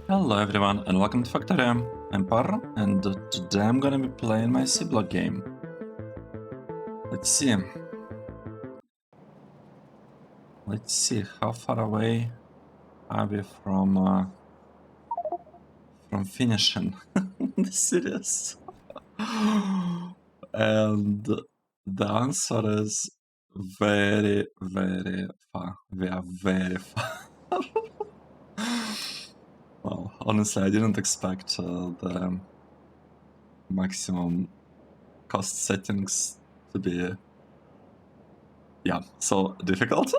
Hello everyone and welcome to Factorio. I'm Parro and today I'm gonna be playing my Seablock game. Let's see. Let's see how far away are we from finishing the series. And the answer is very, very far. We are very far. Well, honestly, I didn't expect the maximum cost settings to be, so difficult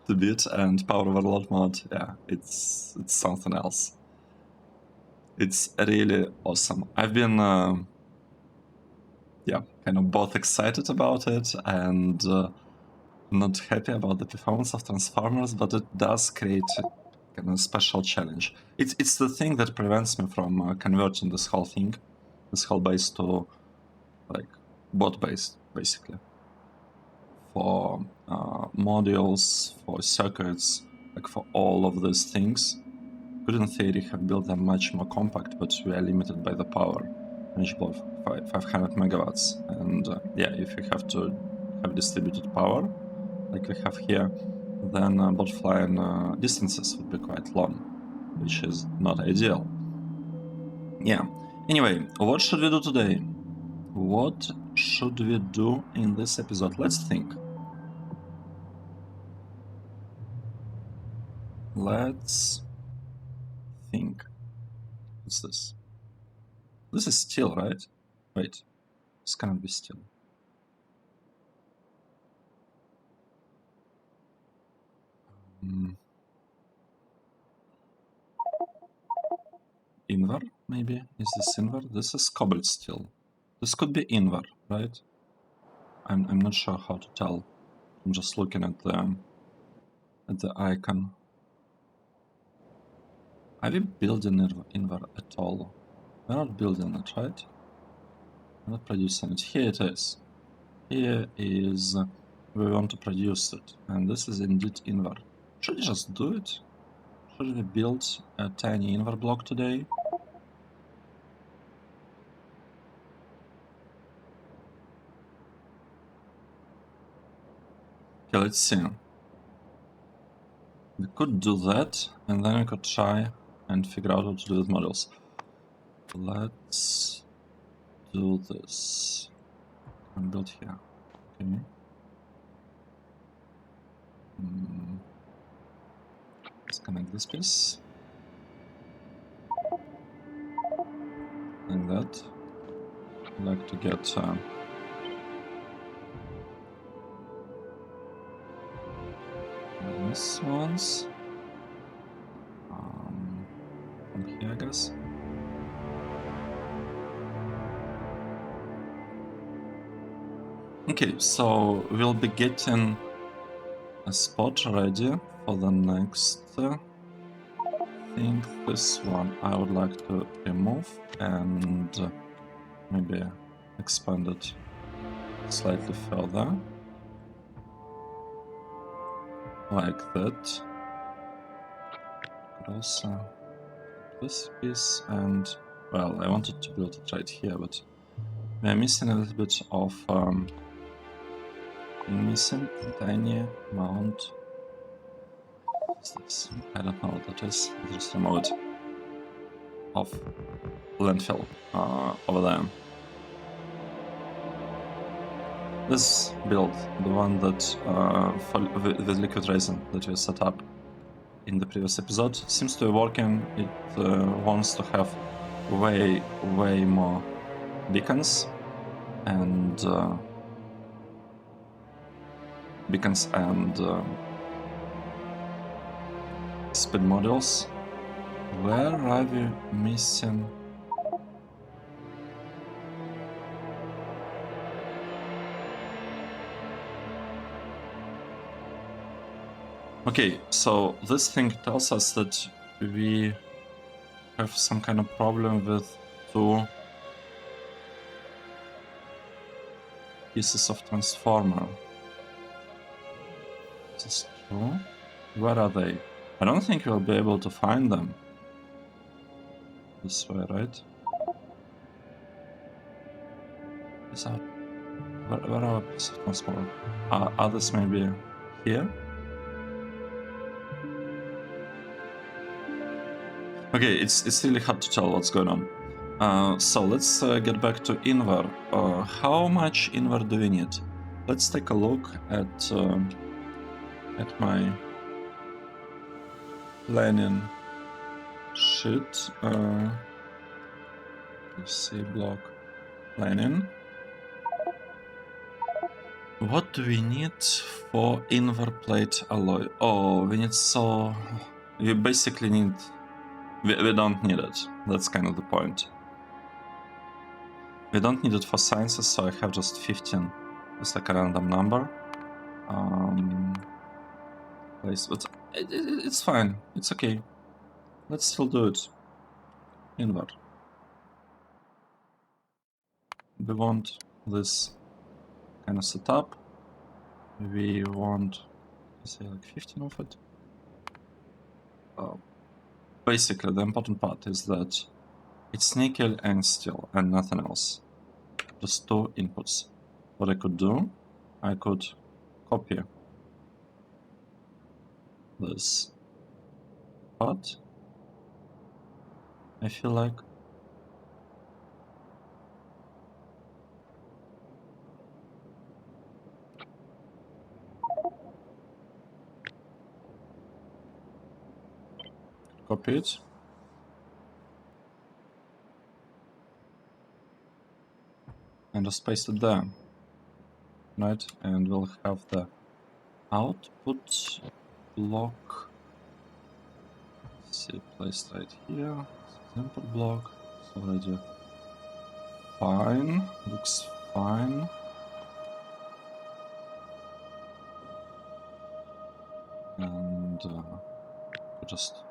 to beat, and Power Overload mod, it's something else. It's really awesome. I've been, kind of both excited about it and not happy about the performance of Transformers, but it does create a kind of special challenge. It's the thing that prevents me from converting this whole thing, this whole base to like bot based, basically, for modules, for circuits, like for all of these things. Could in theory have built them much more compact, but we are limited by the power, manageable 500 megawatts. And if you have to have distributed power, like we have here, then bot flying distances would be quite long, which is not ideal. Yeah. Anyway, what should we do today? What should we do in this episode? Let's think. Let's think. What's this? This is steel, right? Wait, this cannot be steel. INVAR, maybe? Is this INVAR? This is cobalt steel. This could be INVAR, right? I'm not sure how to tell. I'm just looking at the icon. Are we building INVAR at all? We're not building it, right? We're not producing it. Here it is. Here is we want to produce it, and this is indeed INVAR. Should we just do it? Should we build a tiny INVAR block today? Okay, let's see. We could do that, and then we could try and figure out what to do with models. Let's do this. And build here. Okay. Let's connect this piece. Like that. I'd like to get these ones. From here, I guess. Okay, so we'll be getting a spot ready for the next thing. This one I would like to remove and maybe expand it slightly further. Like that. Could also this piece, and well, I wanted to build it right here, but we're missing a little bit of missing a tiny amount. What's this? I don't know what that is. Just remove it. Of landfill over there. This build, the one that with liquid resin that we set up in the previous episode, seems to be working. It wants to have way more beacons and speed modules. Where are we missing? Okay, so this thing tells us that we have some kind of problem with 2 pieces of transformer. Is this true? Where are they? I don't think we'll be able to find them. this way, right? Is that where are pieces of transport? Others maybe here? Okay, it's really hard to tell what's going on. So let's get back to INVAR. How much INVAR do we need? Let's take a look at my planning sheet. Seablock planning. What do we need for INVAR plate alloy? Oh, we need so... We basically need... We don't need it. That's kind of the point. We don't need it for sciences, so I have just 15. It's like a random number. Place, but it's fine. It's okay. Let's still do it. INVAR. We want this kind of setup. We want, say, like 15 of it. Basically, the important part is that it's nickel and steel and nothing else. Just two inputs. What I could do, I could copy this part. I feel like copy it. And just paste it there. Right? And we'll have the output block. See, placed right here. Input block. It's already fine. Looks fine. And just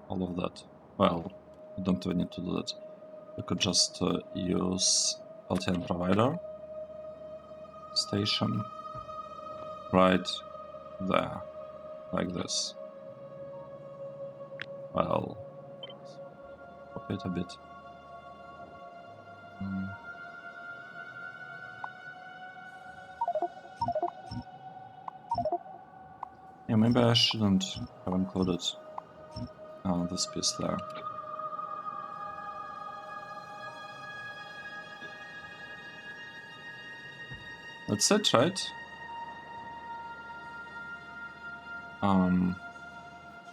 all of that. Well, we don't even need to do that. We could just use LTN provider station right there, like this. Well, copy it a bit. Yeah, maybe I shouldn't have included this piece there. That's it, right?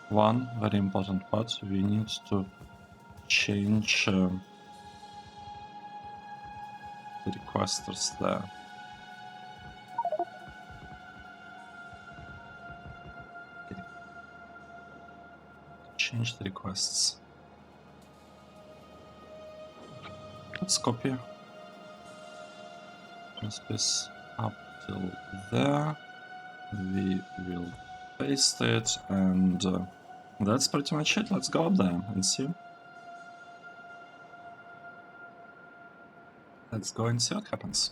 One very important part, we need to change the requesters there. Change the requests. Let's copy this piece up till there. We will paste it, and that's pretty much it. Let's go up there and see. Let's go and see what happens.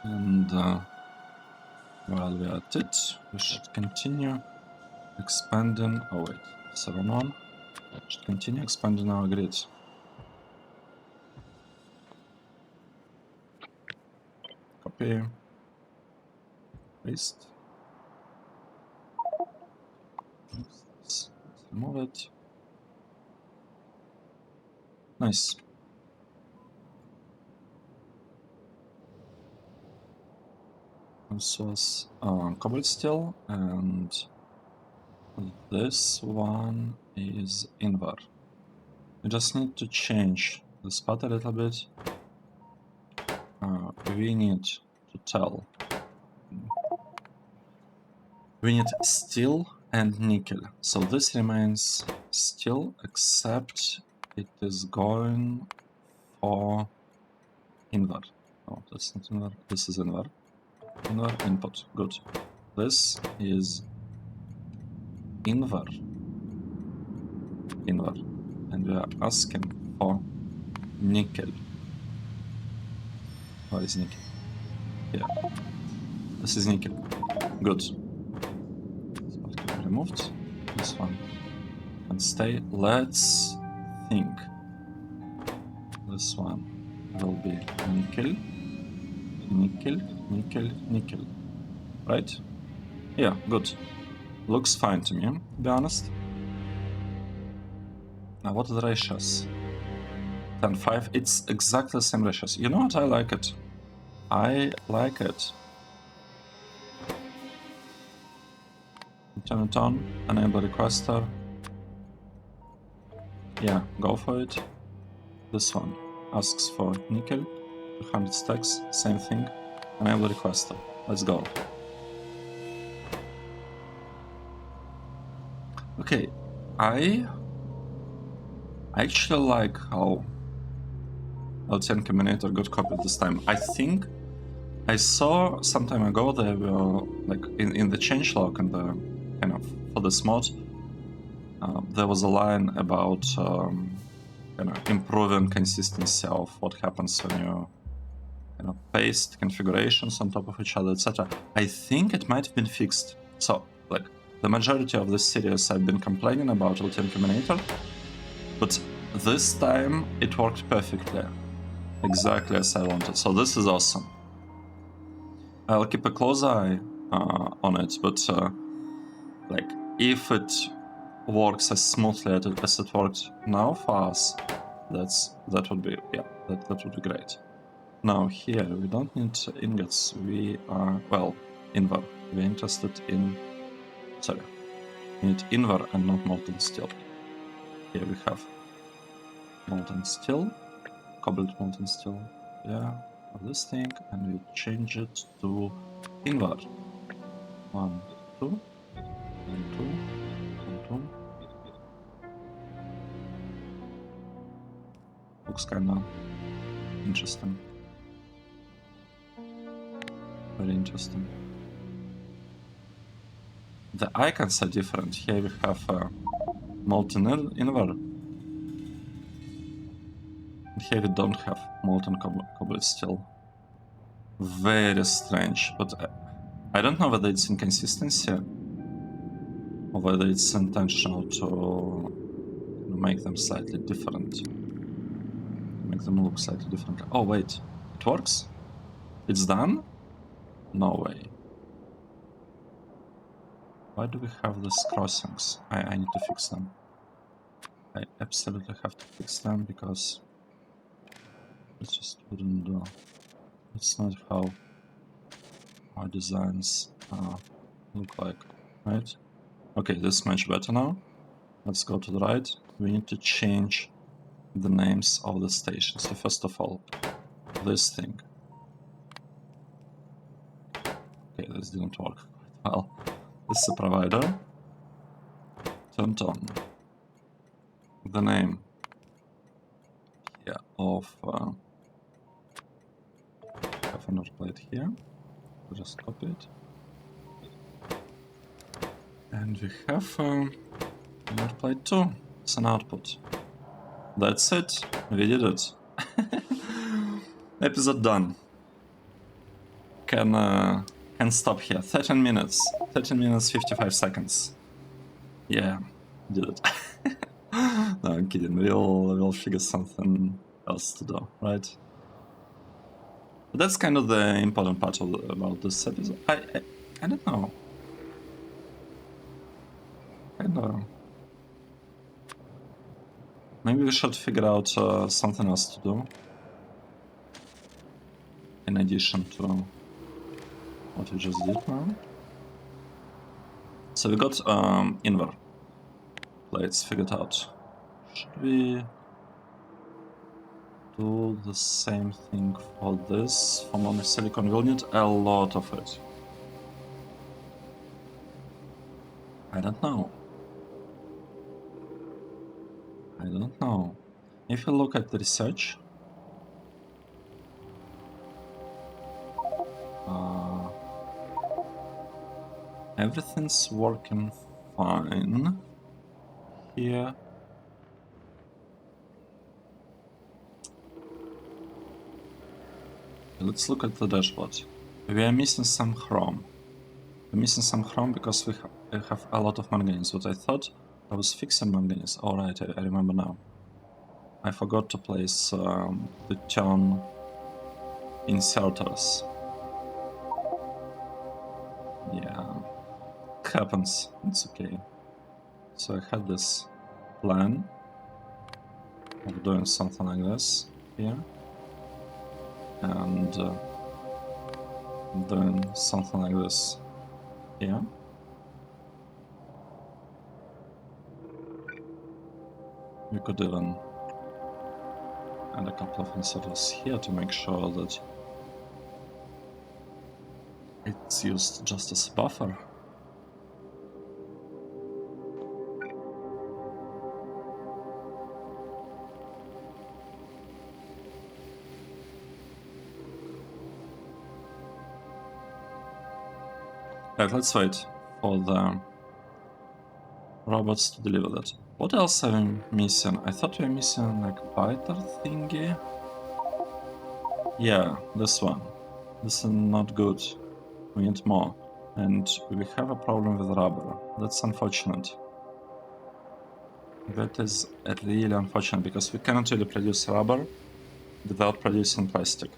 And while we are at it, we should continue expanding. Oh wait, 7.1. Should continue expanding our grid. Copy, paste. Let's remove it. Nice. This was cobalt steel, and this one is INVAR. We just need to change the spot a little bit. We need to tell. We need steel and nickel. So this remains steel, except it is going for INVAR. Oh, that's not INVAR. This is INVAR. INVAR input. Good. This is INVAR. INVAR. And we are asking for nickel. Where is nickel? Yeah. This is nickel. Good. This part can be removed. This one can stay. Let's think. This one will be nickel, nickel, nickel, nickel. Right? Yeah, good. Looks fine to me, to be honest. Now, what are the ratios? 10-5. It's exactly the same ratios. You know what? I like it. I like it. Turn it on. Enable requester. Yeah, go for it. This one asks for nickel. 200 stacks. Same thing. Enable requester. Let's go. Okay, I actually like how LTN Combinator got copied this time. I think I saw some time ago they were like in the changelog and the kind of for this mod there was a line about improving consistency of what happens when you paste configurations on top of each other, etc. I think it might have been fixed. So like the majority of this series I've been complaining about LTN Combinator, but this time it worked perfectly, exactly as I wanted. So this is awesome. I'll keep a close eye on it, but like if it works as smoothly as it worked now for us, that would be that would be great. Now here we don't need ingots. We are INVAR. We're interested in we need INVAR and not molten steel. Here we have molten steel, cobalt molten steel. Yeah, for this thing, and we change it to INVAR. 1, 2, 1, 2, 1, 2. Looks kinda interesting. Very interesting. The icons are different. Here we have molten INVAR. And here we don't have molten cobalt steel. Very strange, but I don't know whether it's inconsistency or whether it's intentional to make them slightly different. Make them look slightly different. Oh wait, it works? It's done? No way. Why do we have these crossings? I need to fix them. I absolutely have to fix them because it just wouldn't do. It's not how our designs look like, right? Okay, this is much better now. Let's go to the right. We need to change the names of the stations. So first of all, this thing. Okay, this didn't work quite well. This is a provider. Turned on. The name of have another plate here. We'll just copy it. And we have another plate too. It's an output. That's it. We did it. Episode done. Can stop here. 13 minutes. 13 minutes 55 seconds. Yeah, did it. No, I'm kidding. We'll figure something else to do, right? But that's kind of the important part about this episode. I don't know. Maybe we should figure out something else to do in addition to what we just did now. So we got INVAR plates figured out. Should we do the same thing for this? For mono-silicon, we'll need a lot of it. I don't know. I don't know. If you look at the research, everything's working fine here. let's look at the dashboard. We are missing some chrome. We're missing some chrome because we have a lot of manganese. What I thought I was fixing manganese. Alright, I remember now. I forgot to place the turn inserters. Yeah, it happens. It's okay. So I had this plan of doing something like this here, and doing something like this here. We could even add a couple of inserters here to make sure that it's used just as a buffer. Right, let's wait for the robots to deliver that. What else are we missing? I thought we were missing like biter thingy. Yeah, this one. This is not good. We need more. And we have a problem with rubber. That's unfortunate. That is really unfortunate because we cannot really produce rubber without producing plastic.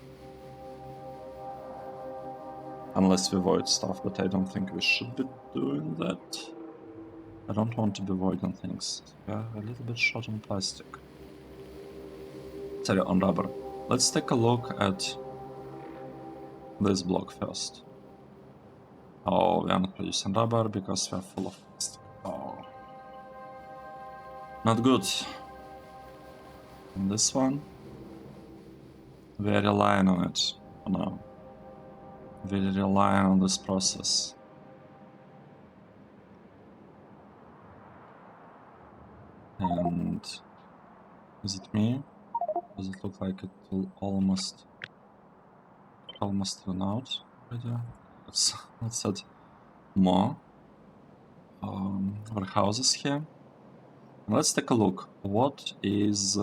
Unless we void stuff, but I don't think we should be doing that. I don't want to be voiding things. We are a little bit short on plastic. Sorry, on rubber. Let's take a look at this block first. Oh, we are not producing rubber because we are full of plastic. Oh. Not good. And this one, we are relying on it for now. We are relying on this process. And is it me? Does it look like it will almost run out already? Let's add more warehouses here. Let's take a look. What is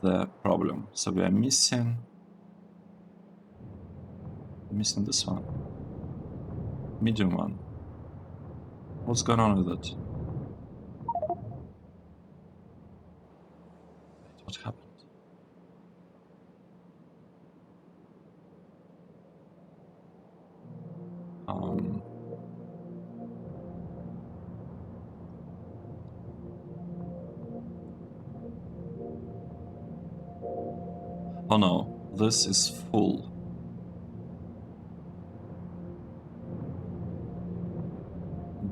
the problem? So we are missing this one, medium one. What's going on with it? What happened? Oh no, this is full.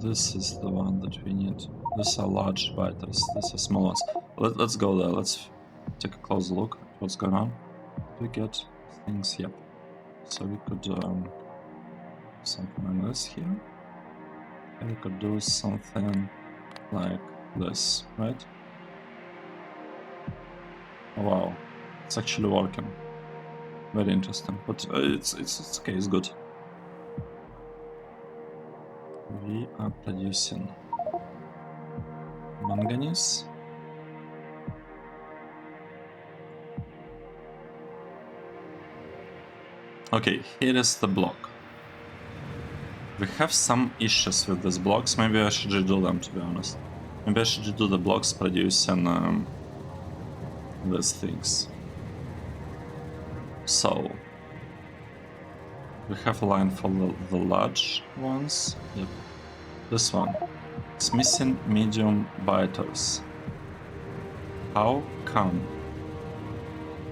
This is the one that we need. These are large biters, these are small ones. Let's go there, let's take a close look at what's going on. Do we get things? Yep. So we could do something like this here. And we could do something like this, right? Oh, wow, it's actually working. Very interesting, but it's okay, it's good. We are producing manganese. Okay, here is the block. We have some issues with these blocks. Maybe I should redo them, to be honest. Maybe I should redo the blocks producing these things. So we have a line for the large ones. Yep. This one. It's missing medium biters. How come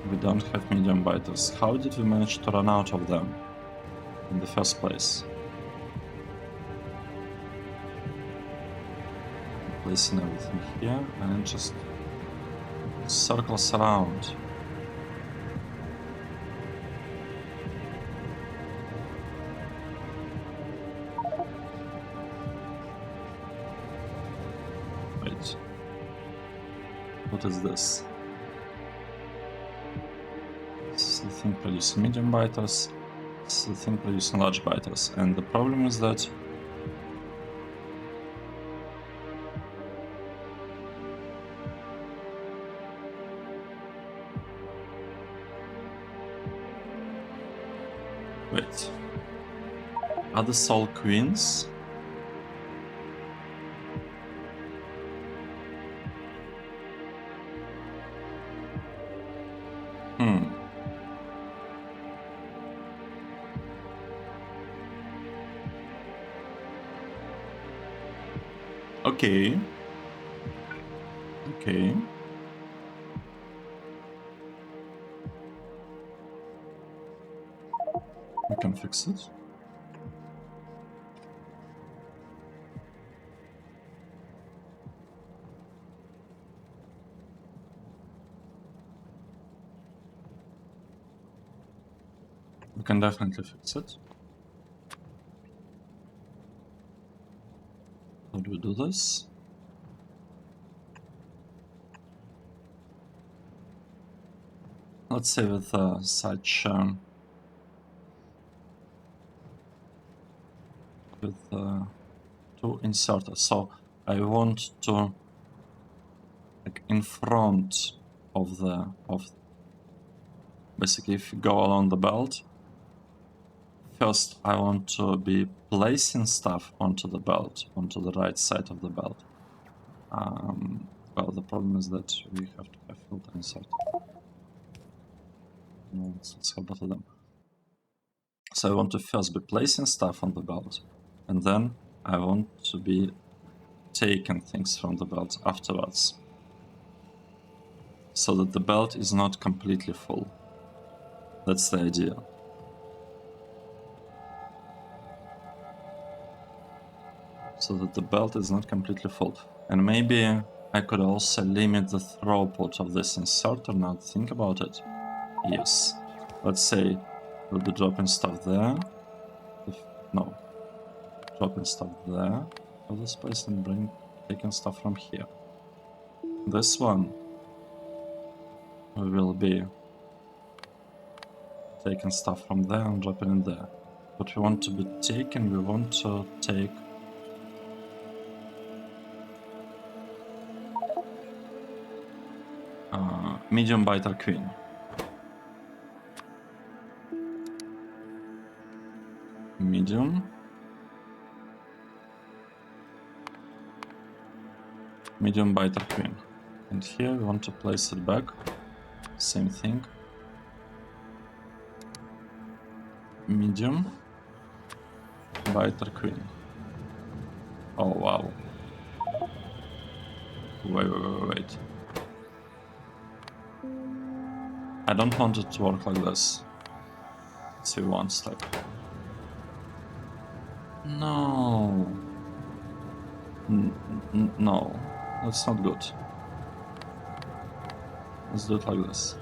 we don't have medium biters? How did we manage to run out of them in the first place? Placing everything here and it just circles around. Wait. What is this? This is the thing producing medium biters. This is the thing producing large biters. And the problem is that Wait. Are these all queens? Okay. Okay. We can fix it. We can definitely fix it. How do we do this? Let's say with such with two inserters. So I want to, like, in front of basically, if you go along the belt, first I want to be placing stuff onto the belt, onto the right side of the belt. Well, the problem is that we have to have filter insert. No, let's have both of them. So I want to first be placing stuff on the belt, and then I want to be taking things from the belt afterwards, so that the belt is not completely full. That's the idea. So that the belt is not completely full. And maybe I could also limit the throughput of this inserter now. Think about it. Yes. Let's say we'll be dropping stuff there. No. Dropping stuff there for this place and taking stuff from here. This one we will be taking stuff from there and dropping in there. What we want to be taking, we want to take medium biter queen. Medium biter queen. And here we want to place it back. Same thing. Medium biter queen. Oh wow. Wait. I don't want it to work like this. Let's see one step. No. No. That's not good. Let's do it like this.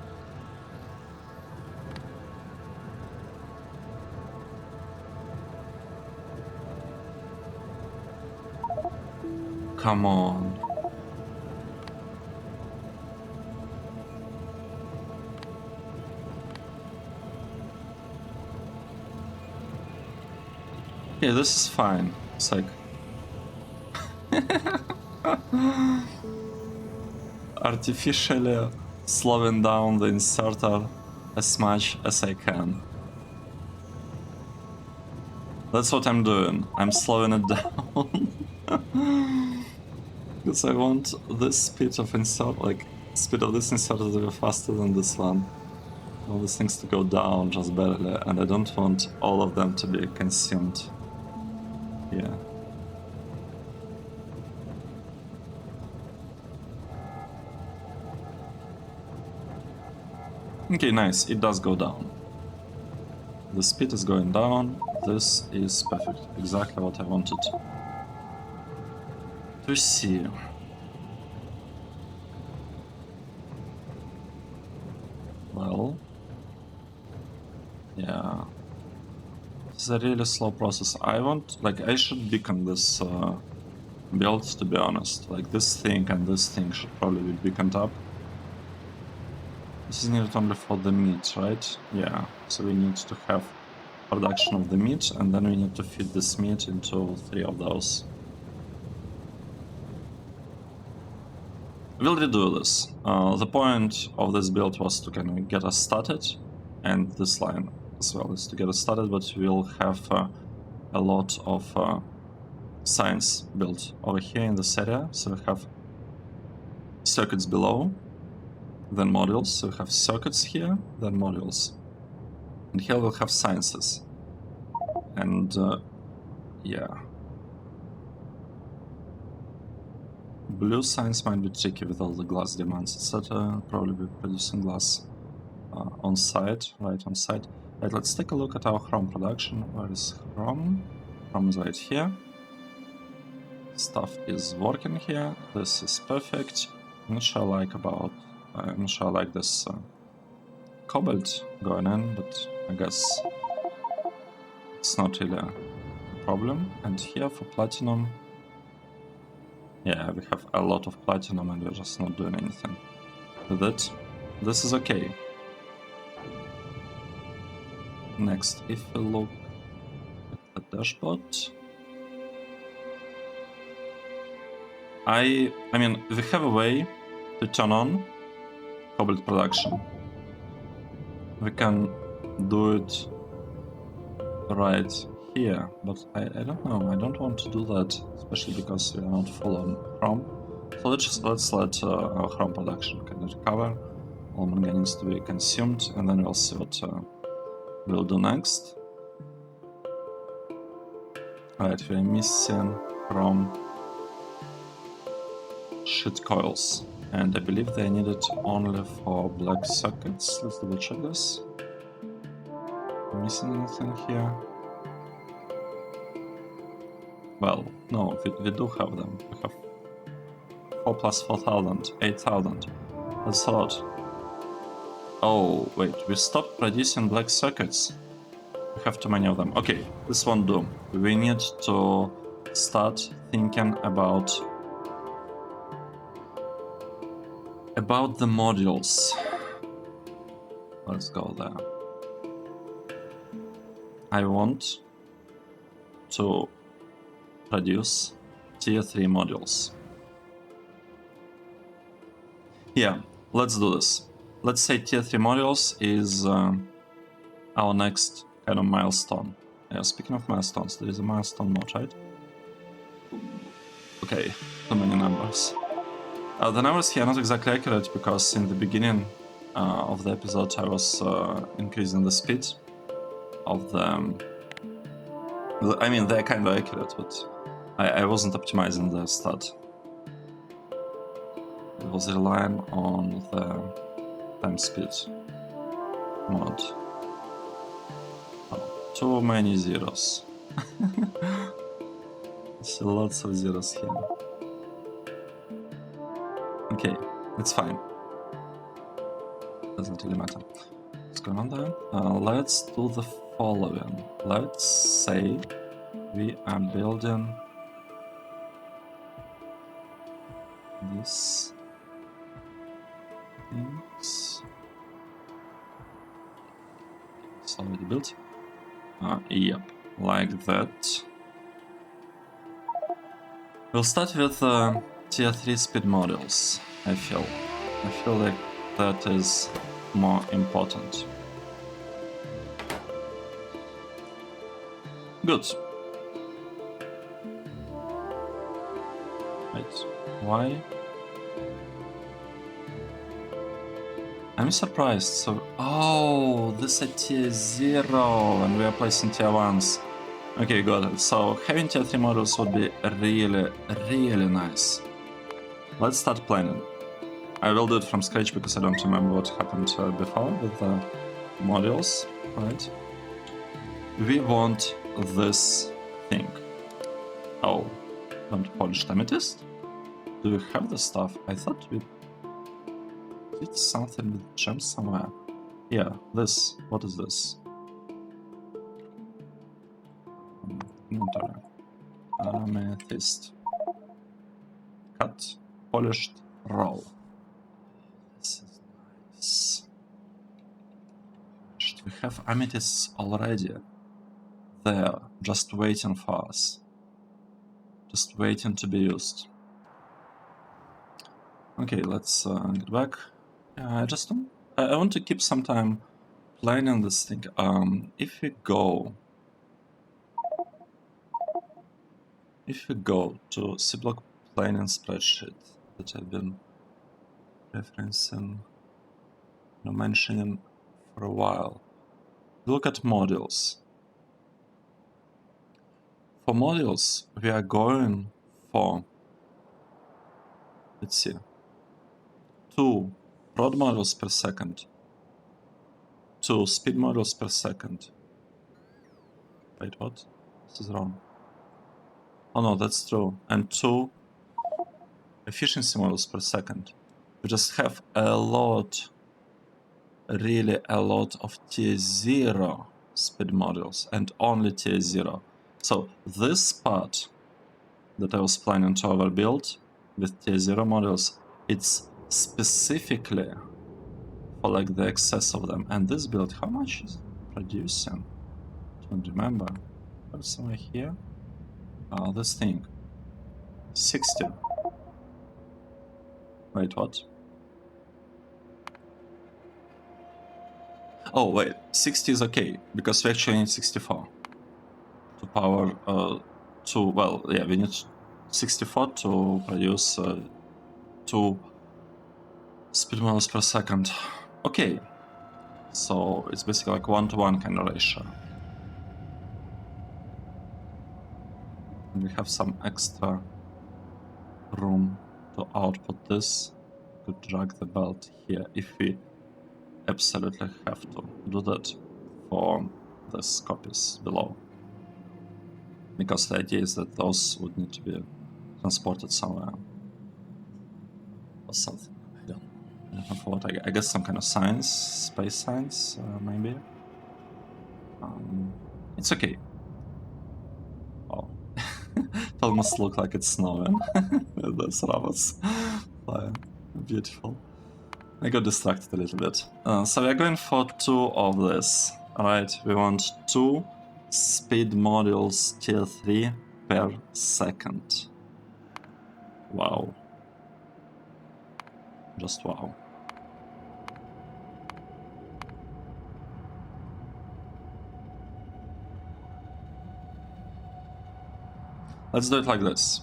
Come on. Yeah, this is fine. It's like artificially slowing down the inserter as much as I can. That's what I'm doing. I'm slowing it down. Because I want this speed of insert, like speed of this inserter to go faster than this one. All these things to go down just barely, and I don't want all of them to be consumed. Yeah. Okay, nice. It does go down. The speed is going down. This is perfect. Exactly what I wanted to see. Well, yeah. It's a really slow process. I should beacon this build, to be honest. Like, this thing and this thing should probably be beaconed up. This is needed only for the meat, right? Yeah, so we need to have production of the meat, and then we need to feed this meat into 3 of those. We'll redo this. The point of this build was to kind of get us started, and this line as well is to get us started, but we'll have a lot of science built over here in this area. So we have circuits below, then modules. So we have circuits here, then modules. And here we'll have sciences. And yeah. Blue science might be tricky with all the glass demands, etc. Probably be producing glass on site, right on site. Right, let's take a look at our chrome production. Where is chrome? Chrome is right here. Stuff is working here. This is perfect. I'm not sure I like this cobalt going in, but I guess it's not really a problem. And here for platinum, yeah, we have a lot of platinum and we're just not doing anything with it. This is okay. Next, if we look at the dashboard, I mean, we have a way to turn on cobalt production. We can do it right here, but I don't know. I don't want to do that, especially because we are not full on chrome. So let's let our chrome production kind of recover. All manganese to be consumed, and then we'll see what we'll do next. Alright, we're missing chrome sheet coils, and I believe they need it only for black circuits. Let's double check this. Missing anything here? Well, no, we do have them. We have 4 plus 4,000, 8,000. That's a lot. Oh, wait, we stopped producing black circuits. We have too many of them. Okay, this won't do. We need to start thinking about the modules. Let's go there. I want to produce tier 3 modules. Yeah, let's do this. Let's say tier 3 modules is our next kind of milestone. Yeah, speaking of milestones, there is a milestone mode, right? Okay, too many numbers. The numbers here are not exactly accurate because in the beginning of the episode I was increasing the speed of them. I mean, they're kind of accurate, but I wasn't optimizing the start. It was relying on the time speed mod. Oh, too many zeros. See lots of zeros here. Okay, it's fine. Doesn't really matter. What's going on there? Let's do the following. Let's say we are building these things. It's already built. Yep, like that. We'll start with tier 3 speed modules. I feel like that is more important. Good. Wait, why? I'm surprised. So, oh, this is tier 0 and we are placing tier 1s. Okay, got it. So having tier 3 modules would be really nice. Let's start planning. I will do it from scratch because I don't remember what happened before with the modules, right? We want this thing. Oh, don't polished amethyst? Do we have the stuff? I thought we did something with gems somewhere. Yeah, this. What is this? Inventory. Amethyst. Cut. Polished. Roll. This is nice. We have amethysts already. There, just waiting for us. Just waiting to be used. Okay, let's get back. I want to keep some time planning this thing, if we go to Seablock planning spreadsheet that I've been referencing, mentioning for a while, look at modules. For modules, we are going for, let's see, 2 prod models per second, 2 speed models per second. Wait, what? This is wrong. Oh no, that's true. And 2 efficiency models per second. We just have a lot, really a lot of tier 0 speed models and only tier 0. So this part that I was planning to overbuild with tier 0 models, it's specifically for like the excess of them. And this build, how much is it producing? I don't remember. There's somewhere here. This thing. 60. Wait, what? Oh, wait. 60 is okay, because we actually need 64 to power well, yeah, we need 64 to produce 2 speed models per second. Okay. So it's basically like 1-to-1 kind of ratio. And we have some extra room to output this. Could drag the belt here if we absolutely have to do that for these copies below. Because the idea is that those would need to be transported somewhere. Or something. I don't know for what. I guess some kind of science, space science, maybe. It's okay. Oh. It almost looks like it's snowing. Those robots flying. Beautiful. I got distracted a little bit. So we're going for 2 of this. Alright, we want 2 speed modules tier 3 per second. Wow. Just wow. Let's do it like this.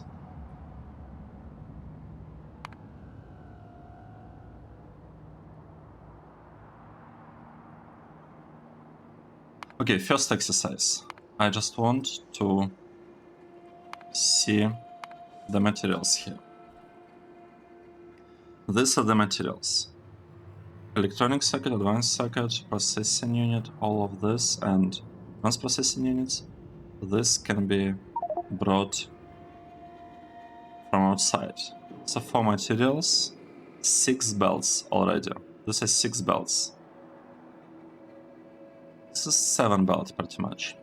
Okay, first exercise. I just want to see the materials here. These are the materials. Electronic circuit, advanced circuit, processing unit, all of this, and advanced processing units. This can be brought from outside. So for materials, 6 belts already. This is 6 belts. This is 7 belts pretty much.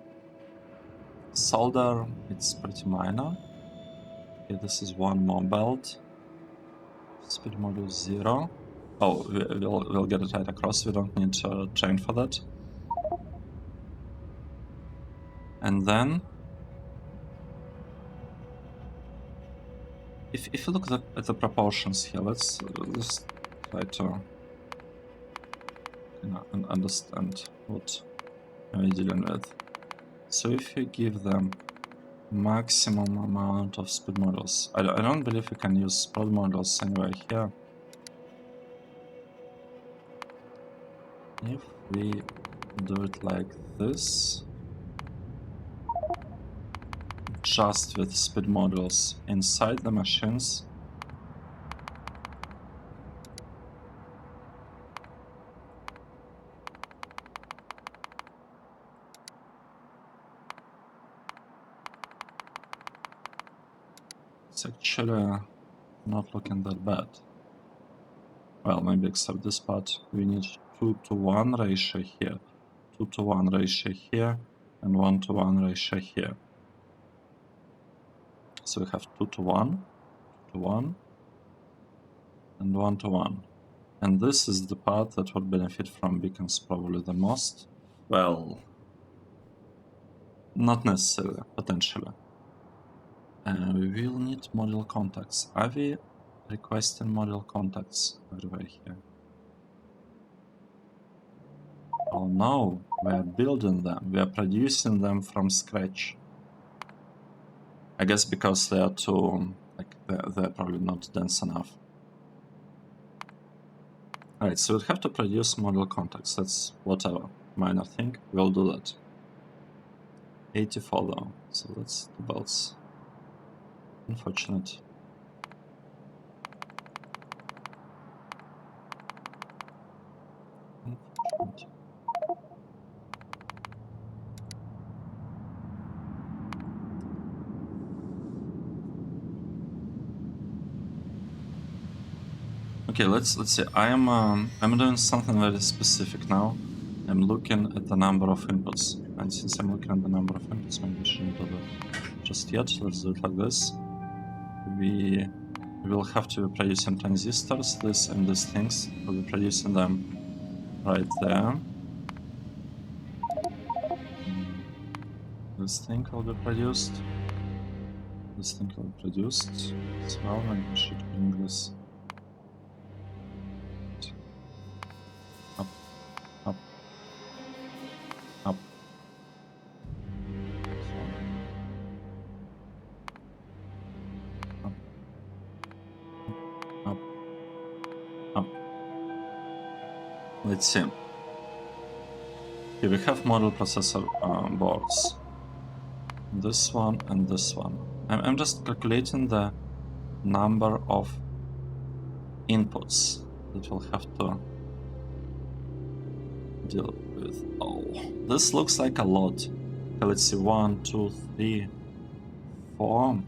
Solder, it's pretty minor. Okay, this is 1 more belt. Speed module 0. Oh, we'll get it right across. We don't need to chain for that. And then, if you look at the proportions here, let's try to understand what we're dealing with. So if you give them maximum amount of speed models, I don't believe we can use speed models anywhere here. If we do it like this, just with speed models inside the machines, it's actually not looking that bad. Well, maybe except this part. We need 2-to-1 ratio here, 2-to-1 ratio here, and 1-to-1 ratio here. So we have 2-to-1, 2-to-1, and 1-to-1. And this is the part that would benefit from beacons probably the most. Well, not necessarily, potentially. We will need module contacts. Are we requesting module contacts everywhere here? Oh no, we are building them. We are producing them from scratch. I guess because they are too, like, they're probably not dense enough. Alright, so we have to produce model contacts. That's whatever. Minor thing. We'll do that. 84 though. So that's the belts. Unfortunate. Unfortunate. Okay, let's see. I'm doing something very specific now. I'm looking at the number of inputs, and since I'm looking at the number of inputs, maybe we shouldn't do that just yet. Let's do it like this. We will have to be producing transistors, this and these things. We'll be producing them right there. This thing will be produced. This thing will be produced as well, and we should bring this up, up, up. Up, up, up. Let's see. Here we have model processor boards. This one and this one. I'm just calculating the number of inputs that we'll have to deal with. Oh, this looks like a lot. Okay, let's see. 1, 2, 3, 4,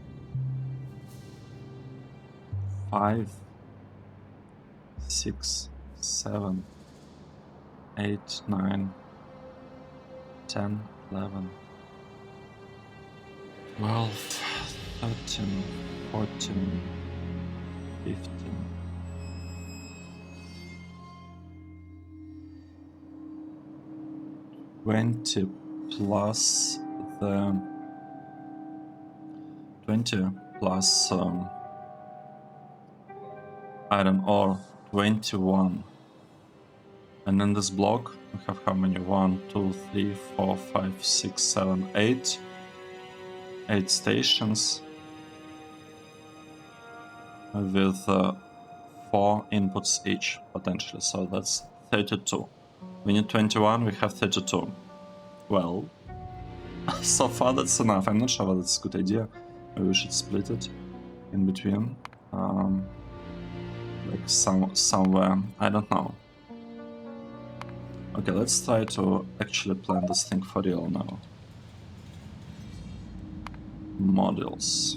5, 6, 7, 8, 9, 10, 11, 12, 13, 14, 15. 20 plus the 20 plus iron ore, 21. And in this block we have how many? 1, 2, 3, 4, 5, 6, 7, 8. 8 stations with 4 inputs each potentially, so that's 32. We need 21, we have 32. Well, so far that's enough. I'm not sure whether it's a good idea. Maybe we should split it in between, like somewhere. I don't know. Okay, let's try to actually plan this thing for real now. Models.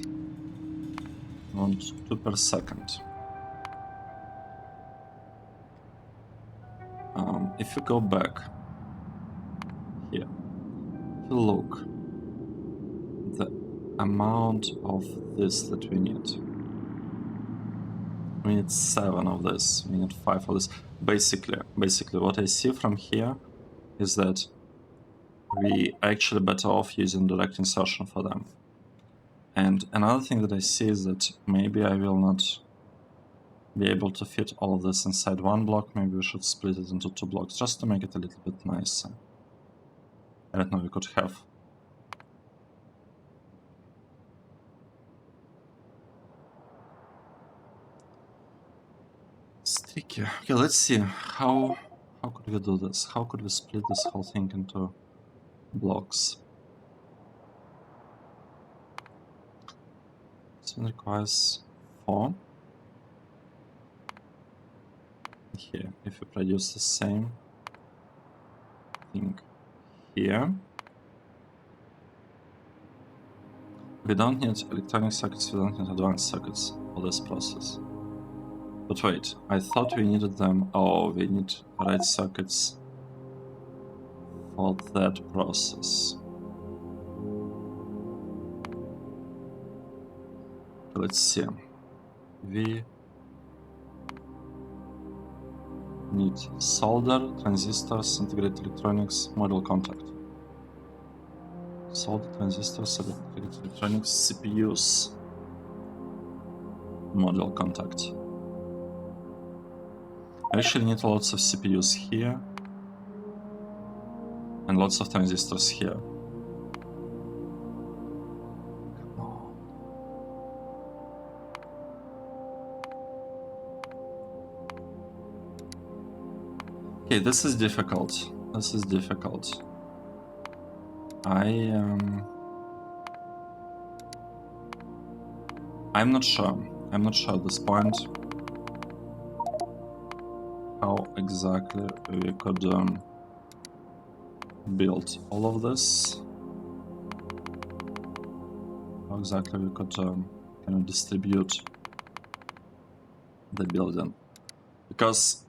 2 per second. If you go back here, if you look, the amount of this that we need 7 of this, we need 5 of this. Basically what I see from here is that we are actually better off using direct insertion for them. And another thing that I see is that maybe I will not be able to fit all of this inside one block. Maybe we should split it into 2 blocks just to make it a little bit nicer. I don't know, we could have. It's tricky. Okay, let's see. How could we do this? How could we split this whole thing into blocks? This one requires 4. Here, if we produce the same thing here, we don't need electronic circuits, we don't need advanced circuits for this process. But wait, I thought we needed them. Oh, we need right circuits for that process. Let's see. We need solder, transistors, integrated electronics, module contact. Solder, transistors, integrated electronics, CPUs, module contact. I actually need lots of CPUs here. and lots of transistors here. Okay, this is difficult. This is difficult. I'm not sure. I'm not sure at this point how exactly we could build all of this. How exactly we could kind of distribute the building. Because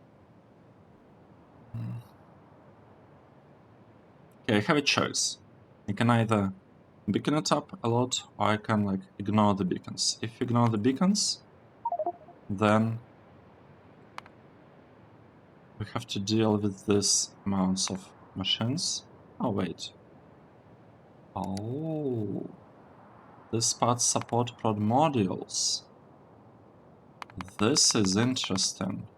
okay, I have a choice. I can either beacon it up a lot, or I can like ignore the beacons. If you ignore the beacons, then we have to deal with this amounts of machines. Oh wait. Oh, this part support prod modules. This is interesting.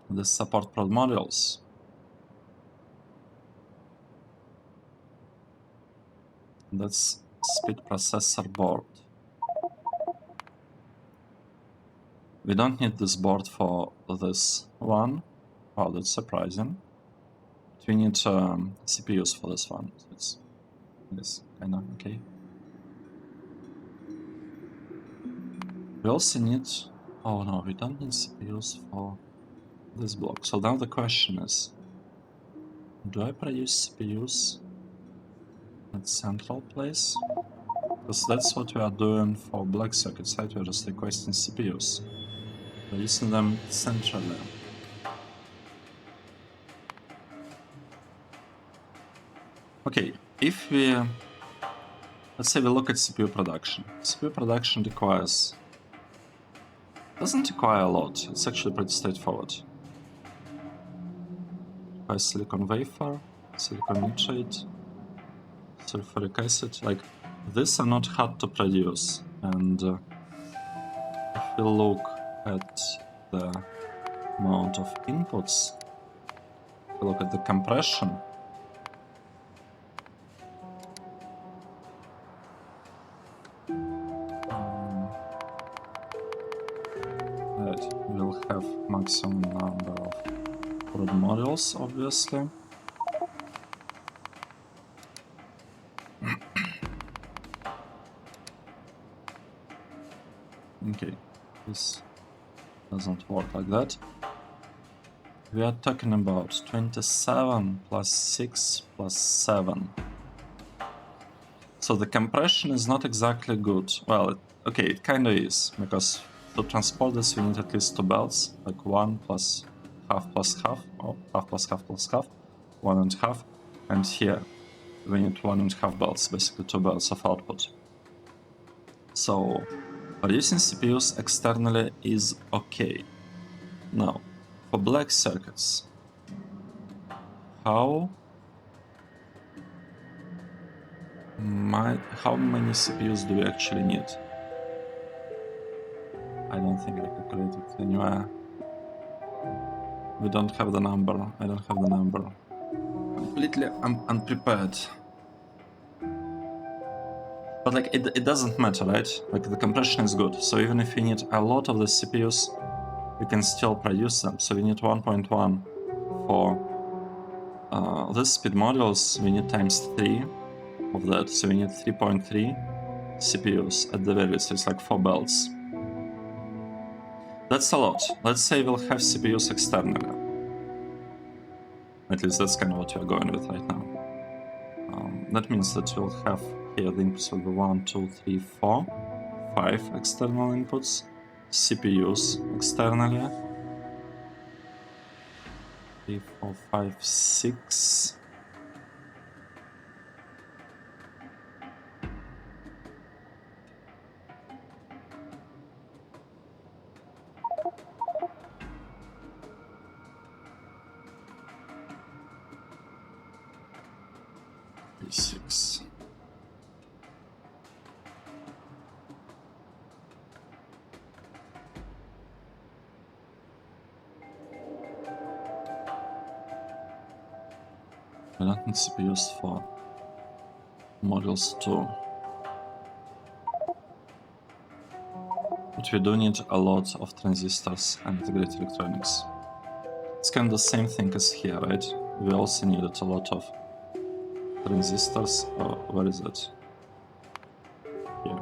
This support prod modules. That's speed processor board. We don't need this board for this one. Oh, that's surprising. But we need CPUs for this one. So it's kind of okay. We also need... Oh no, we don't need CPUs for this block. So now the question is, do I produce CPUs at central place? Because that's what we are doing for black circuit side. We're just requesting CPUs. We're using them centrally. Okay, if we... Let's say we look at CPU production. CPU production requires... Doesn't require a lot. It's actually pretty straightforward. Requires silicon wafer, silicon nitride, sulfuric acid. Like, these are not hard to produce. And if we look at the amount of inputs, if we look at the compression, that will have maximum number of prod modules, obviously. Okay, this doesn't work like that. We are talking about 27 plus 6 plus 7. So the compression is not exactly good. Well, okay, it kind of is, because to transport this we need at least 2 belts, like 1 plus half, or half plus half plus half, 1.5, and here we need 1.5 belts, basically 2 belts of output. So producing CPUs externally is okay. Now, for black circuits, how many CPUs do we actually need? I don't think I calculated anywhere. We don't have the number. I don't have the number. Completely unprepared. But like it doesn't matter, right? Like the compression is good. So even if we need a lot of the CPUs, we can still produce them. So we need 1.1 for these speed modules. We need times 3 of that. So we need 3.3 CPUs at the very least. It's like 4 belts. That's a lot. Let's say we'll have CPUs externally. At least that's kind of what we're going with right now. That means that we'll have here the inputs will be 1, 2, 3, 4, 5 external inputs, CPUs externally, 3, 4, 5, 6. Six. We don't need CPUs for modules too. But we do need a lot of transistors and integrated electronics. It's kind of the same thing as here, right? We also needed a lot of transistors. Oh, where is it? Here.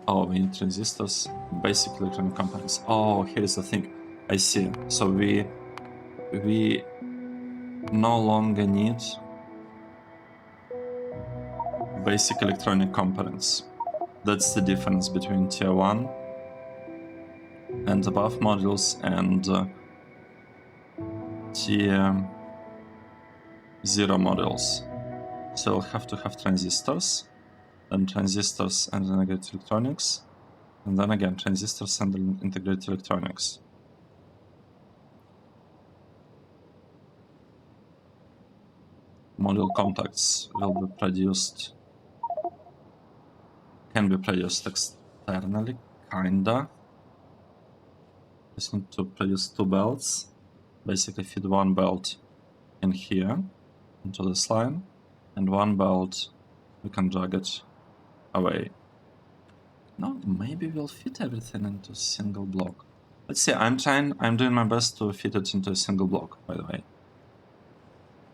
Oh, we need transistors, basic electronic components. Oh, here's the thing. I see. So we no longer need basic electronic components. That's the difference between tier 1 and above modules and tier 0 modules. So we'll have to have transistors, then transistors and integrated electronics, and then again transistors and integrated electronics. Module contacts will be produced, can be produced externally, kinda. Just need to produce 2 belts, basically feed 1 belt in here, into this line, and 1 belt we can drag it away. No, maybe we'll fit everything into a single block. Let's see, I'm doing my best to fit it into a single block, by the way.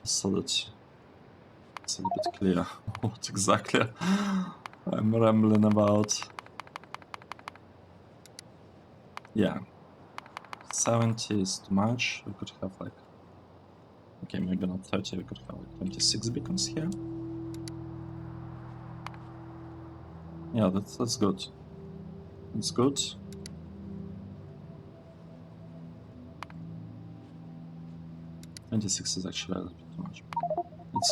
So that it's a bit clear what exactly I'm rambling about. Yeah. 70 is too much. We could have like, okay, maybe not 30, we could have like 26 beacons here. Yeah, that's good. It's good. $26 is actually a little bit too much.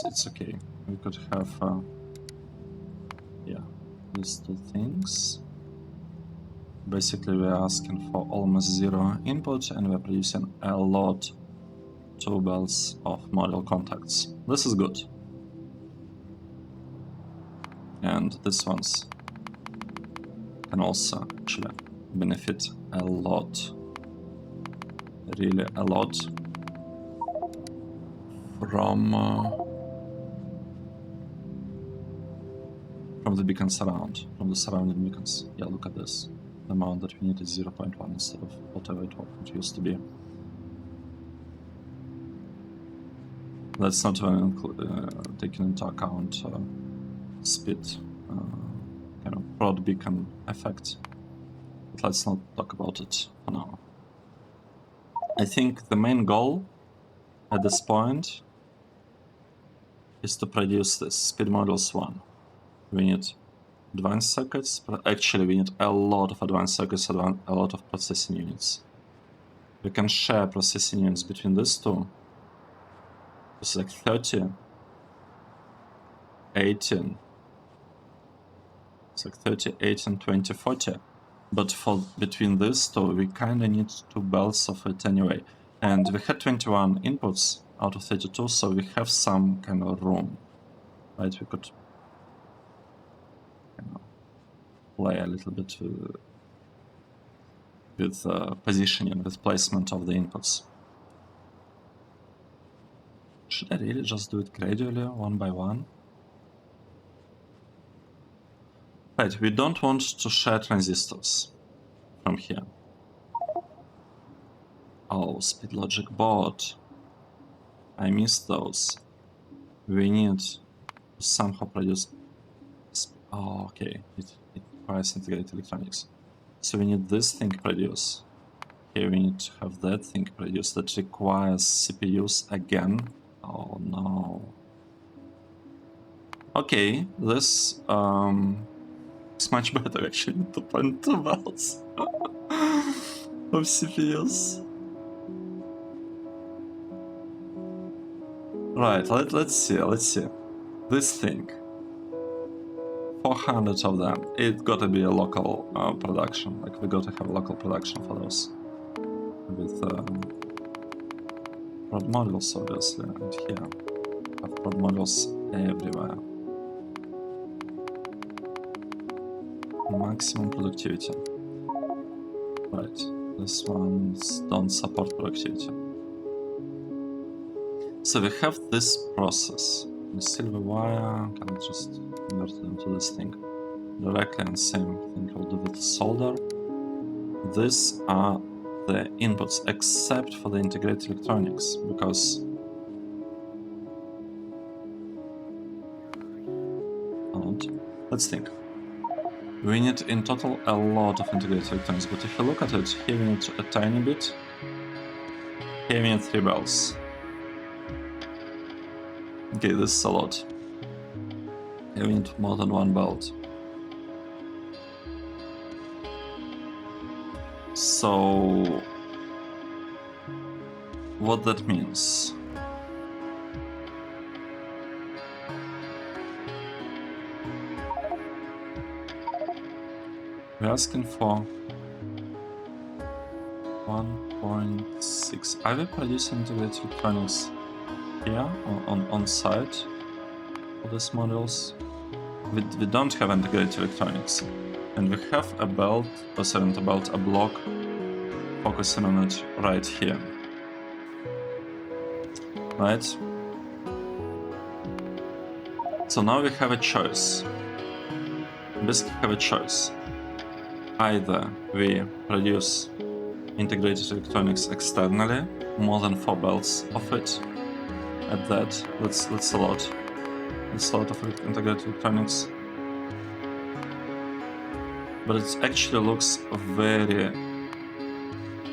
It's okay. We could have yeah, these 2 things. Basically we're asking for almost 0 input and we're producing a lot 2 belts of module contacts. This is good. And this ones can also actually benefit a lot, really a lot, from the beacons around, from the surrounding beacons. Yeah, look at this. The amount that we need is 0.1 instead of whatever it used to be. That's not even taking into account speed, kind of broad beacon effect. But let's not talk about it for now. I think the main goal at this point is to produce this speed modules 1. We need advanced circuits, but actually we need a lot of advanced circuits, a lot of processing units. We can share processing units between these 2. It's like 30, 18. It's like 30, 18, 20, 40. But for between these 2, we kind of need 2 belts of it anyway. And we had 21 inputs out of 32, so we have some kind of room, right? We could play a little bit with positioning, with placement of the inputs. Should I really just do it gradually, one by one? Right, we don't want to share transistors from here. Oh, speed logic board. I missed those. We need to somehow produce... Oh, okay, it requires integrated electronics. So we need this thing produced. Here we need to have that thing produced that requires CPUs again. Oh no. Okay, this is much better actually, 2.2 belts of CPUs. Right, let's see. This thing. 400 of them. It gotta be a local production. Like we gotta have a local production for those. With prod modules obviously, and here. Have prod modules everywhere. Maximum productivity. Right, this ones don't support productivity. So we have this process. The silver wire, can I just convert it into this thing directly, and same thing I'll do with solder. These are the inputs except for the integrated electronics, because let's think. We need in total a lot of integrated electronics, but if you look at it, here we need a tiny bit. Here we need 3 bells. Okay, this is a lot. Here we need more than 1 belt. So what that means? We're asking for 1.6. Are we producing integrated electronics here on site for these modules? We don't have integrated electronics, and we have a belt, a block focusing on it right here. Right? So now we have a choice. Basically have a choice. Either we produce integrated electronics externally, more than 4 belts of it. At that, that's a lot. That's a lot of integrated electronics. But it actually looks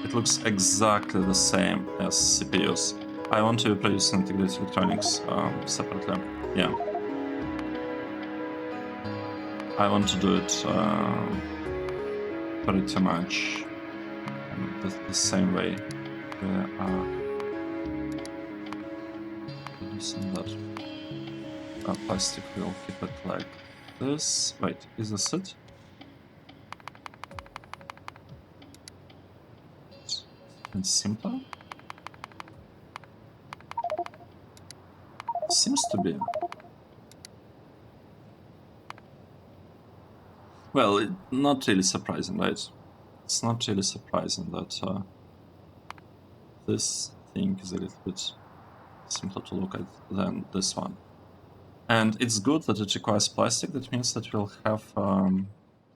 it looks exactly the same as CPUs. I want to produce integrated electronics separately. Yeah. I want to do it pretty much the same way. We are producing that. Plastic, we'll keep it like this. Wait, is this it? It's simpler? Seems to be. Well, not really surprising, right? It's not really surprising that this thing is a little bit simpler to look at than this one. And it's good that it requires plastic. That means that we'll have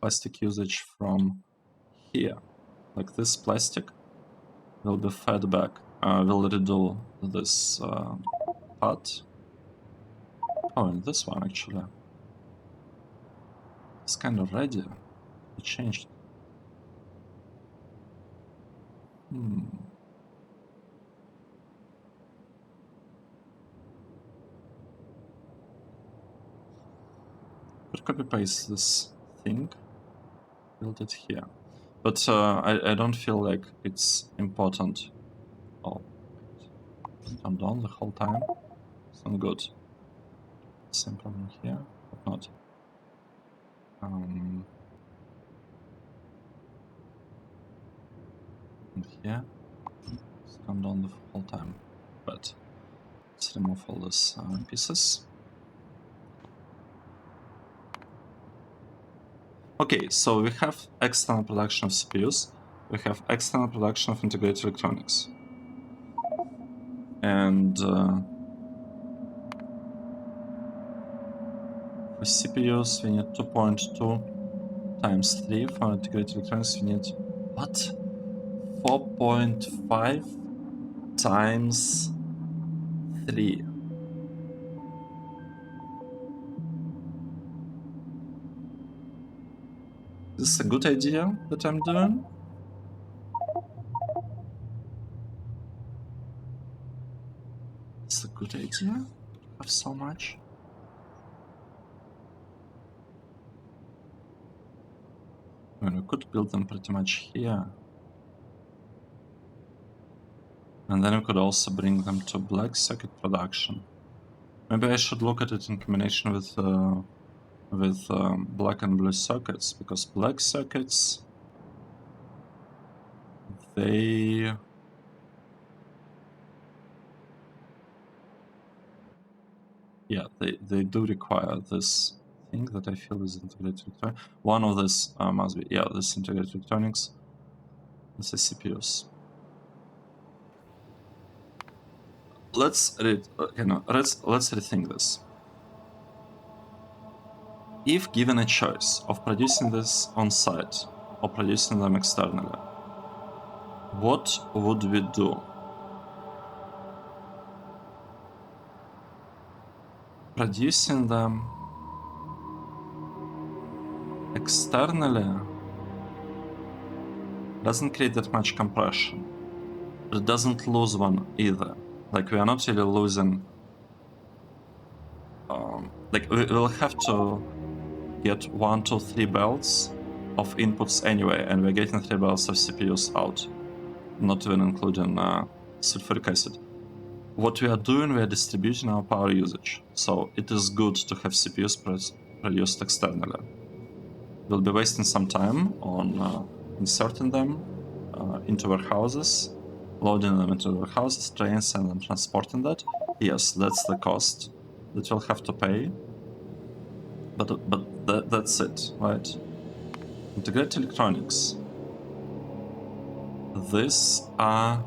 plastic usage from here. Like this plastic will be fed back. We'll redo this part. Oh, and this one actually. It's kind of ready. We changed. But copy paste this thing, build it here. But I don't feel like it's important. Oh, turned on the whole time. It's not good. Same problem here, but not. And here, it's turned on the whole time. But let's remove all these pieces. Okay, so we have external production of CPUs. We have external production of integrated electronics. And for CPUs, we need 2.2 times 3. For integrated electronics, we need what? 4.5 times 3. Is this a good idea that I'm doing? It's a good idea to have so much. I mean, we could build them pretty much here. And then we could also bring them to black circuit production. Maybe I should look at it in combination with black and blue circuits, because black circuits, they do require this thing that I feel is integrated electronics. One of this must be, this integrated electronics. This is CPUs. let's rethink this. If given a choice of producing this on site or producing them externally, what would we do? Producing them externally doesn't create that much compression, but it doesn't lose one either. Like, we are not really losing. Like, we'll have to get 1, 2, 3 belts of inputs anyway, and we're getting 3 belts of CPUs out, not even including sulfuric acid. What we are doing, we are distributing our power usage, so it is good to have CPUs produced externally. We'll be wasting some time on inserting them into warehouses, loading them into warehouses, trains, and then transporting that. Yes, that's the cost that we'll have to pay, but that's it, right? Integrated electronics. These are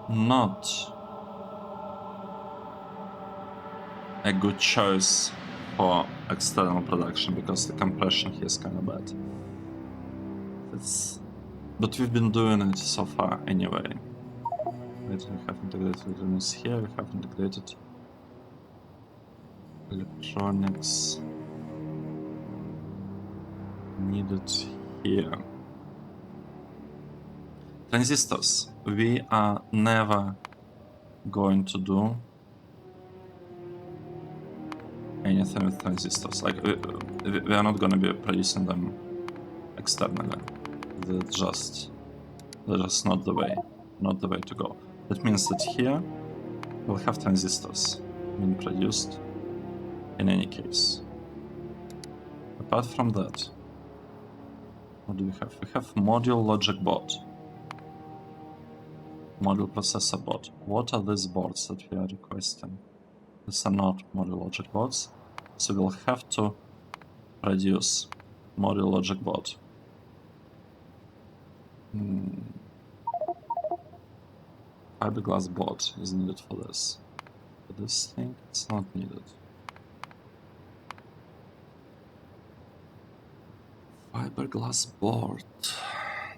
not a good choice for external production because the compression here is kind of bad. But we've been doing it so far anyway. Right, we have integrated electronics here, we have integrated electronics needed here. Transistors. We are never going to do anything with transistors. Like, we are not going to be producing them externally. They're just not the way to go. That means that here we'll have transistors being produced in any case. Apart from that, what do we have? We have module logic board, module processor board. What are these boards that we are requesting? These are not module logic boards, so we'll have to produce module logic board. Fiberglass board is needed for this. For this thing, it's not needed. Fiberglass board.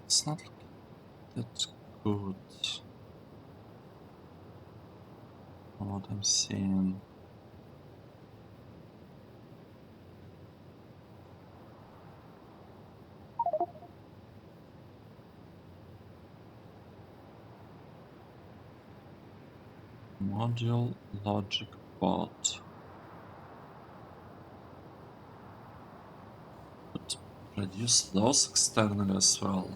It's not that good. From what I'm seeing. Module logic board. But produce those externally as well.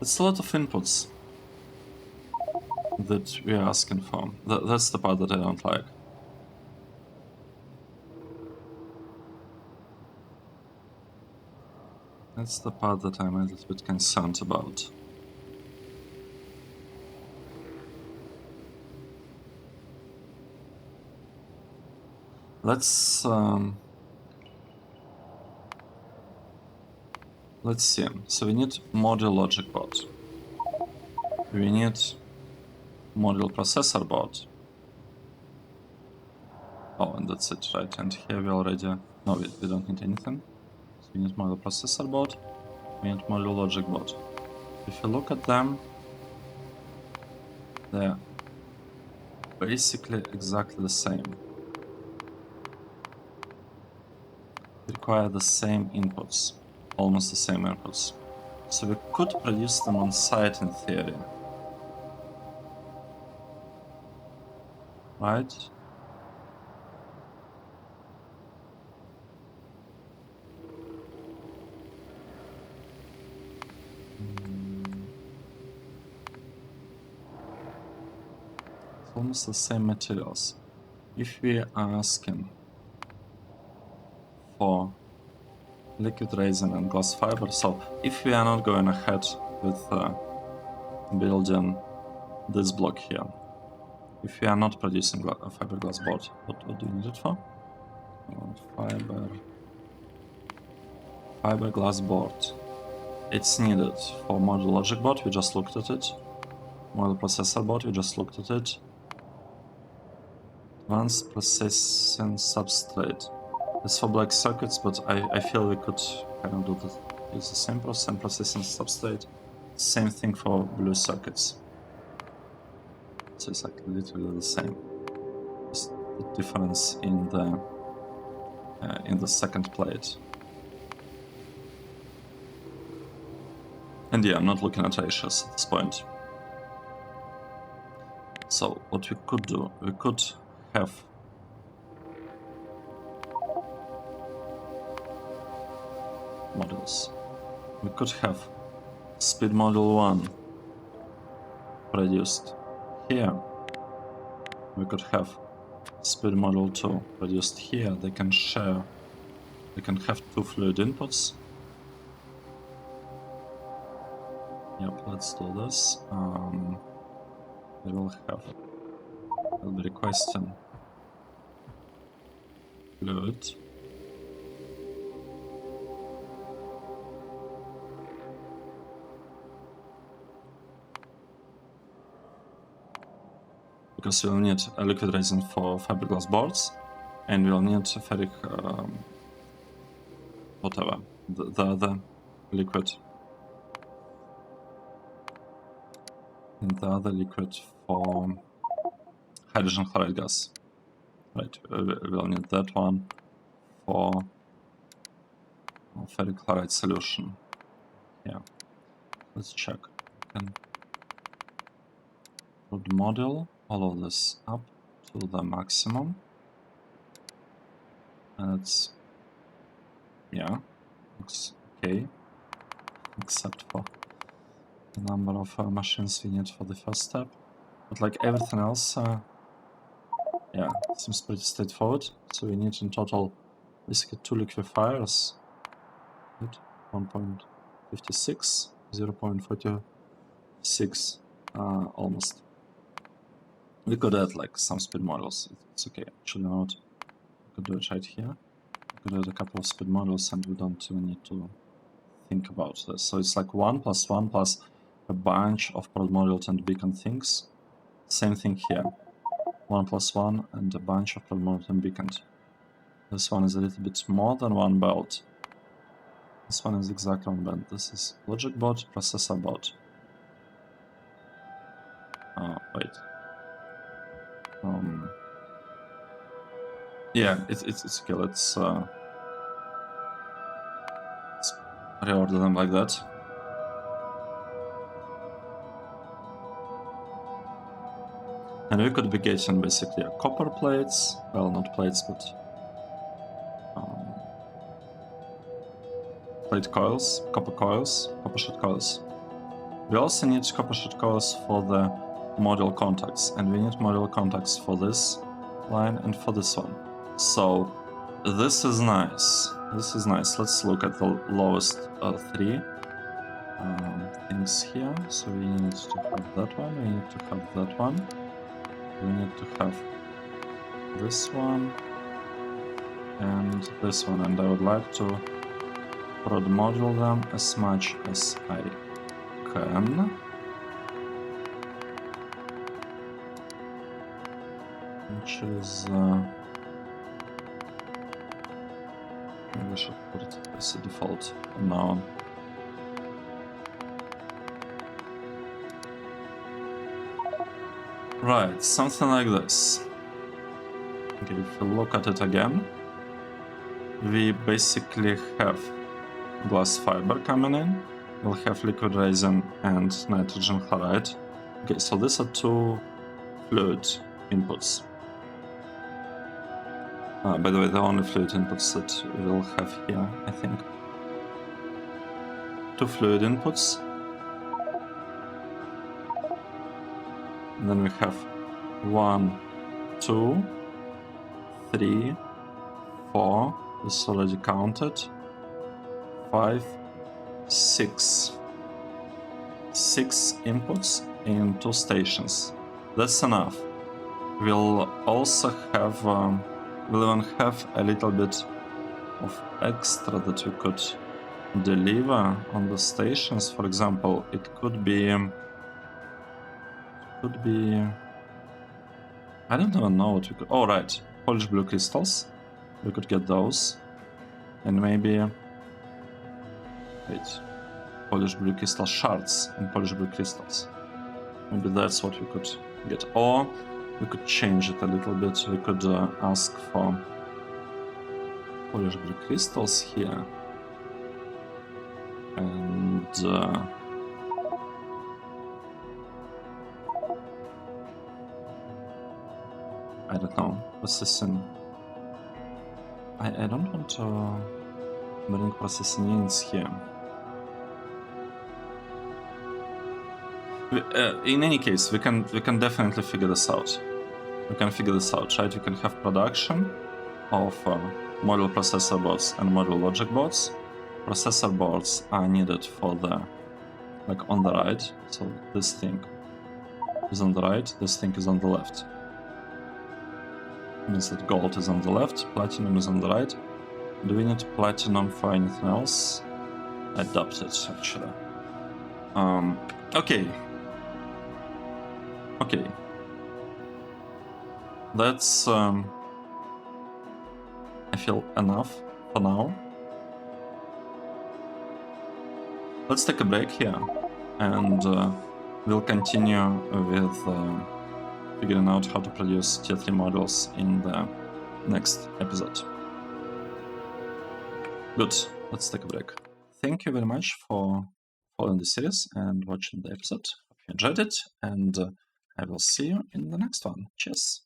It's a lot of inputs that we are asking for. That's the part that I don't like. That's the part that I'm a little bit concerned about. Let's see. So we need module logic board. We need module processor board. Oh, and that's it, right? And here we already... No, we don't need anything. So we need module processor board. We need module logic board. If you look at them, they're basically exactly the same. They require the same inputs, almost the same inputs. So we could produce them on site in theory. Right? It's almost the same materials. If we are asking for liquid resin and glass fiber, so if we are not going ahead with building this block here, if we are not producing a fiberglass board, what do you need it for? fiberglass board. It's needed for module logic board, we just looked at it. Model processor board, we just looked at it. Advanced processing substrate. It's for black circuits, but I feel we could kind of do this. Use the same processing substrate. Same thing for blue circuits. So it's like literally the same. Just the difference in the second plate. And yeah, I'm not looking at ratios at this point. So what we could do, we could have modules. We could have speed module 1 produced here. We could have speed module 2 produced here. They can share, they can have two fluid inputs. Yep, let's do this. They will have, they'll be requesting fluid. Because we'll need a liquid resin for fiberglass boards, and we'll need ferric, whatever, the other liquid. And the other liquid for hydrogen chloride gas. Right, we'll need that one for ferric chloride solution. Yeah, let's check. And put model all of this up to the maximum. And it's, yeah, looks okay, except for the number of machines we need for the first step. But like everything else, yeah, seems pretty straightforward. So we need in total basically 2 liquefiers. 1.56, 0.46, almost. We could add like some speed models. It's okay, actually not. We could do it right here. We could add a couple of speed models and we don't even need to think about this. So it's like 1 plus 1 plus a bunch of prod modules and beacon things. Same thing here. 1 plus 1 and a bunch of prod modules and beacons. This one is a little bit more than 1 belt. This one is exactly 1 belt. This is logic board, processor board. Wait. Yeah, it's okay. Let's reorder them like that. And we could be getting basically copper plates. Well, not plates, but plate coils, copper sheet coils. We also need copper sheet coils for the module contacts, and we need module contacts for this line and for this one. So this is nice. This is nice. Let's look at the lowest 3 things here. So we need to have that one. We need to have that one. We need to have this one and this one. And I would like to prod module them as much as I can. Which is maybe we should put it as a default now. Right, something like this. Okay, if we look at it again, we basically have glass fiber coming in. We'll have liquid resin and nitrogen chloride. Okay, so these are 2 fluid inputs. By the way, the only fluid inputs that we'll have here, I think. 2 fluid inputs. And then we have 1, 2, 3, 4. This is already counted. 5, 6. 6 inputs in 2 stations. That's enough. We'll also have we'll even have a little bit of extra that we could deliver on the stations. For example, it could be I don't even know what we could. Oh, right, Polish blue crystals. We could get those, and maybe wait, Polish blue crystal shards and Polish blue crystals. Maybe that's what we could get, or we could change it a little bit. We could ask for Polish blue crystals here, and I don't know, processing. I don't want to bring processing units here. In any case, we can definitely figure this out. We can figure this out, right? We can have production of module processor boards and module logic boards. Processor boards are needed for the, like, on the right. So this thing is on the right, this thing is on the left. It means that gold is on the left, platinum is on the right. Do we need platinum for anything else? I doubt it, actually. Okay. Okay. That's, I feel, enough for now. Let's take a break here, and we'll continue with figuring out how to produce tier 3 modules in the next episode. Good, let's take a break. Thank you very much for following the series and watching the episode. Hope you enjoyed it, and I will see you in the next one. Cheers!